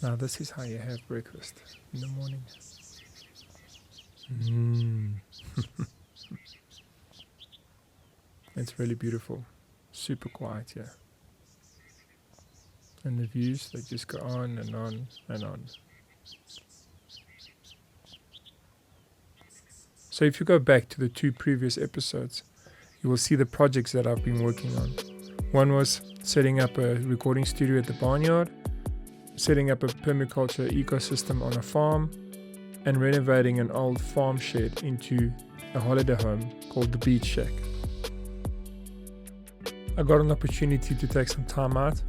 Now this is how you have breakfast in the morning. It's really beautiful. Super quiet here. And the views, they just go on and on and on. So if you go back to the 2 previous episodes, you will see the projects that I've been working on. One was setting up a recording studio at the barnyard, setting up a permaculture ecosystem on a farm, and renovating an old farm shed into a holiday home called the Beach Shack. I got an opportunity to take some time out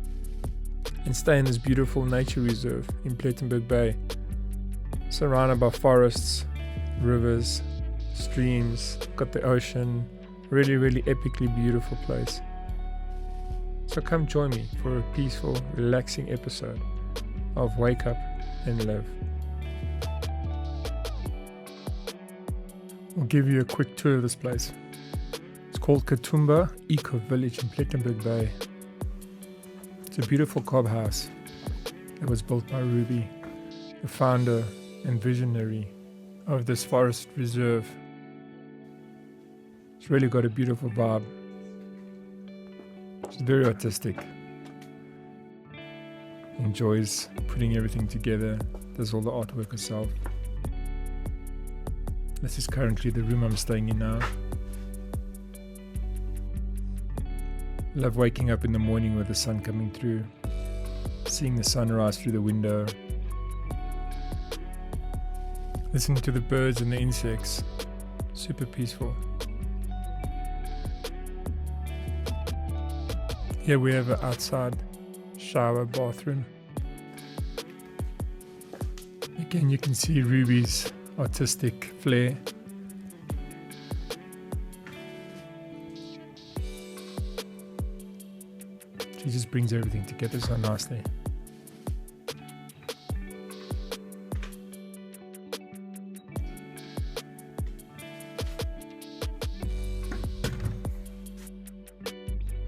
and stay in this beautiful nature reserve in Plettenberg Bay, surrounded by forests, rivers, streams, got the ocean, really epically beautiful place. So come join me for a peaceful, relaxing episode of Wake Up and Live. I'll give you a quick tour of this place. It's called Katoomba Eco Village in Plettenberg Bay. It's a beautiful cob house that was built by Ruby, the founder and visionary of this forest reserve. It's really got a beautiful vibe. It's very artistic. Enjoys putting everything together, does all the artwork herself. This is currently the room I'm staying in now. Love waking up in the morning with the sun coming through, seeing the sunrise through the window, listening to the birds and the insects. Super peaceful. Here we have an outside shower bathroom. Again, you can see Ruby's artistic flair. She just brings everything together so nicely.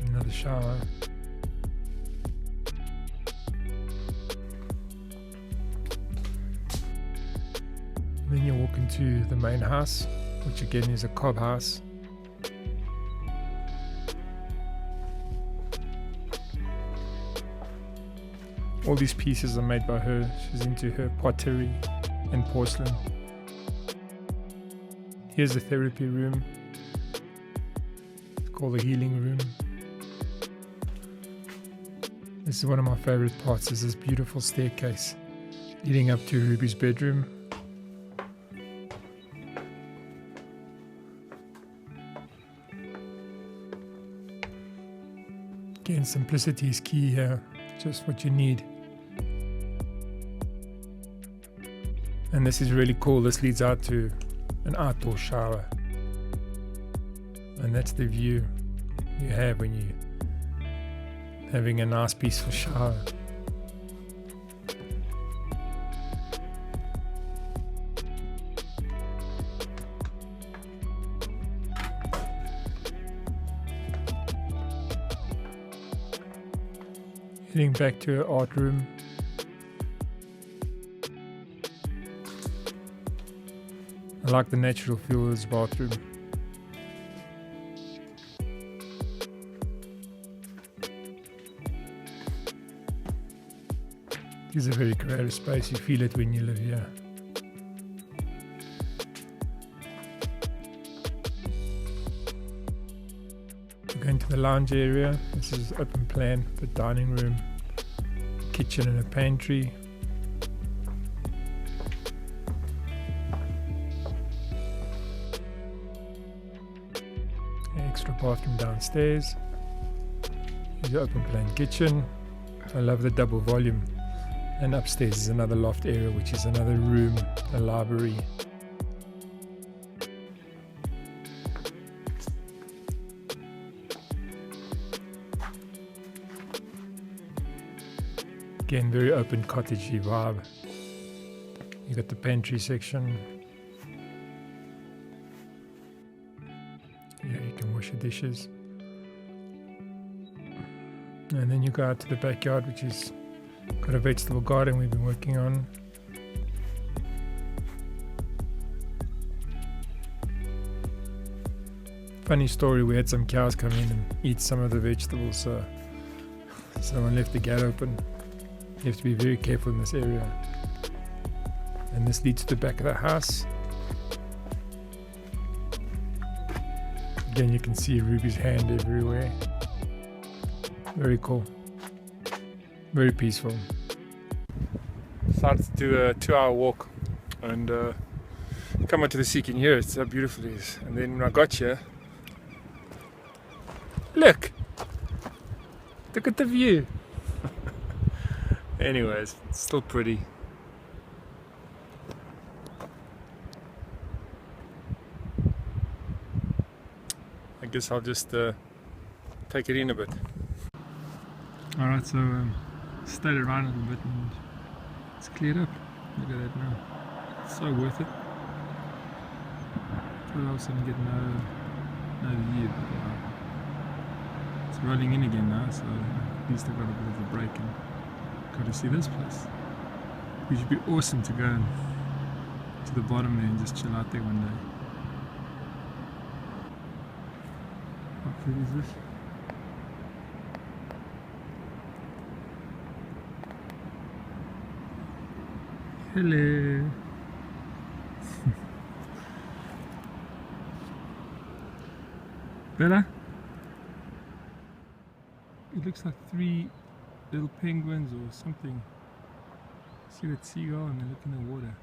Another shower. Then you walk into the main house, which again is a cob house. All these pieces are made by her. She's into her pottery and porcelain. Here's the therapy room. It's called the healing room. This is one of my favorite parts, is this beautiful staircase leading up to Ruby's bedroom. Again, simplicity is key here, just what you need. And this is really cool. This leads out to an outdoor shower. And that's the view you have when you're having a nice peaceful shower. Heading back to her art room. I like the natural feel of this bathroom. It is a very creative space. You feel it when you live here. We're going to the lounge area. This is open plan for dining room, kitchen and a pantry. Extra bathroom downstairs. Here's the open plan kitchen. I love the double volume. And upstairs is another loft area, which is another room, a library. Again, very open cottagey vibe. You got the pantry section. Yeah, you can wash your dishes. And then you go out to the backyard, which is Got a vegetable garden we've been working on. Funny story, we had some cows come in and eat some of the vegetables, so someone left the gate open. You have to be very careful in this area. And this leads to the back of the house. Again, you can see Ruby's hand everywhere. Very cool. Very peaceful. Decided to do a 2-hour walk and come onto the sea. Can you hear it? It's how beautiful it is. And then when I got here, look at the view. Anyways, it's still pretty. I guess I'll just take it in a bit. Alright, so stayed around a little bit and it's cleared up. Look at that now. It's so worth it. Thought I was going to get no view, but it's rolling in again now, so at least I got a bit of a break and got to see this place. It would be awesome to go to the bottom there and just chill out there one day. How pretty is this? Hello. Bella? It looks like 3 little penguins or something. See that seagull and they look in the water.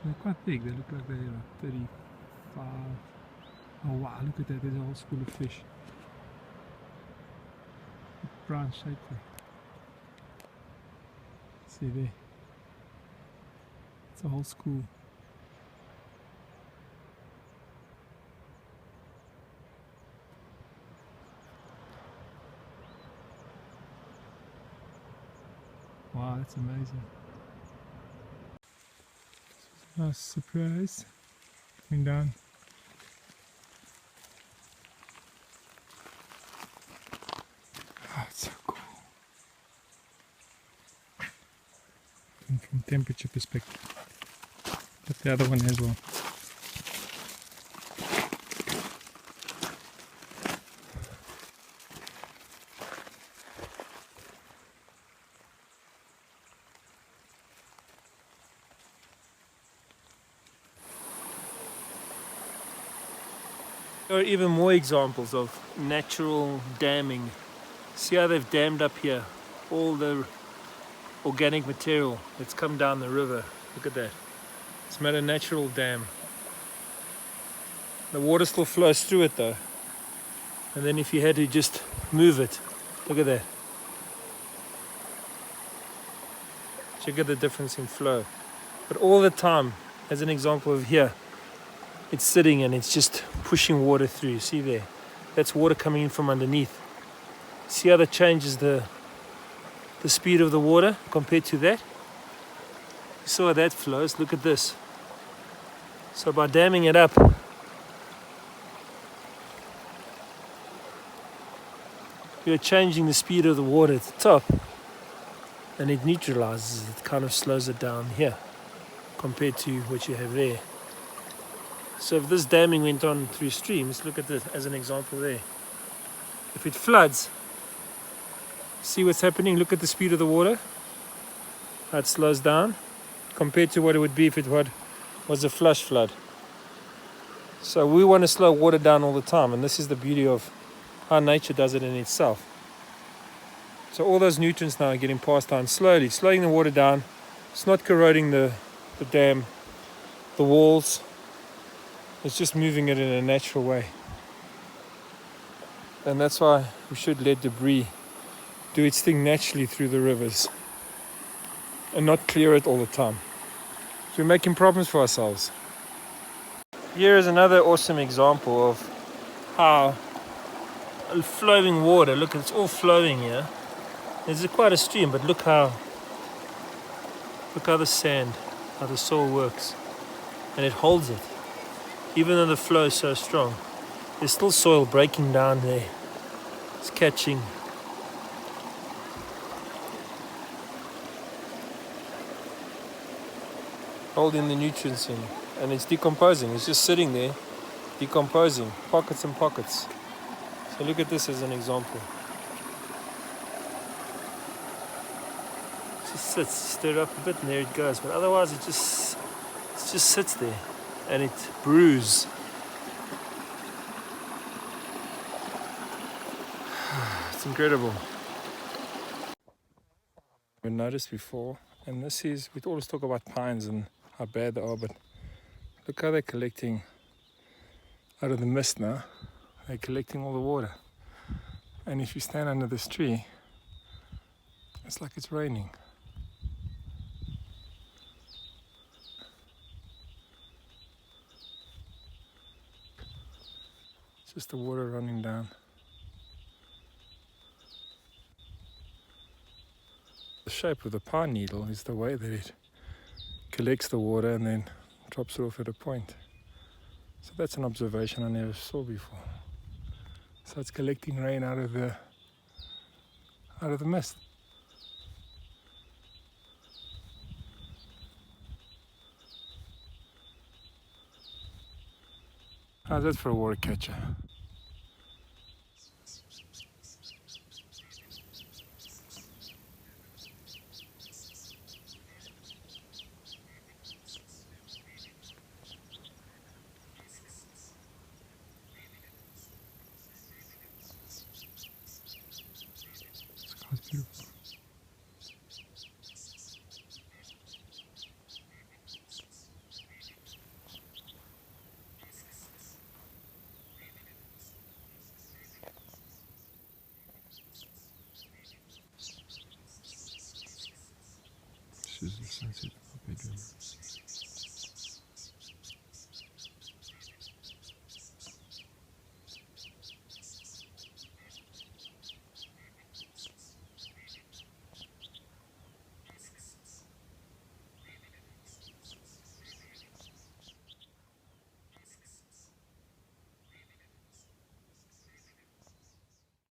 They're quite big, they look like they're like 35. Oh wow, look at that, there's a whole school of fish. Brown shape there. See there. It's a whole school. Wow, that's amazing. Nice surprise. Coming down. Oh, it's so cool. And from temperature perspective. But the other one as well. There are even more examples of natural damming. See how they've dammed up here all the organic material that's come down the river. Look at that. It's made a natural dam. The water still flows through it though. And then if you had to just move it, look at that. Check out the difference in flow. But all the time, as an example of here, it's sitting and it's just pushing water through. See there? That's water coming in from underneath. See how that changes the speed of the water compared to that? You saw how that flows. Look at this. So by damming it up, you're changing the speed of the water at the top, and it neutralizes it, kind of slows it down here compared to what you have there. So if this damming went on through streams, look at this as an example there. If it floods, see what's happening? Look at the speed of the water. How it slows down compared to what it would be if it was a flash flood. So we want to slow water down all the time, and this is the beauty of how nature does it in itself. So all those nutrients now are getting passed down slowly, slowing the water down. It's not corroding the dam, the walls. It's just moving it in a natural way. And that's why we should let debris do its thing naturally through the rivers and not clear it all the time. So we're making problems for ourselves. Here is another awesome example of how flowing water, look, it's all flowing here. There's quite a stream, but look how the sand, how the soil works, and it holds it. Even though the flow is so strong, there's still soil breaking down there. It's catching holding the nutrients in, and it's decomposing. It's just sitting there, decomposing, pockets and pockets. So look at this as an example. It just sits, stir it up a bit, and there it goes. But otherwise, it just sits there, and it brews. It's incredible. I've noticed before, and this is, we always talk about pines and how bad they are, but look how they're collecting out of the mist now. They're collecting all the water. And if you stand under this tree, it's like it's raining. It's just the water running down. The shape of the pine needle is the way that it collects the water and then drops it off at a point. So that's an observation I never saw before. So it's collecting rain out of the mist. How's that for a water catcher? It's beautiful. This is the sunset of my bedroom.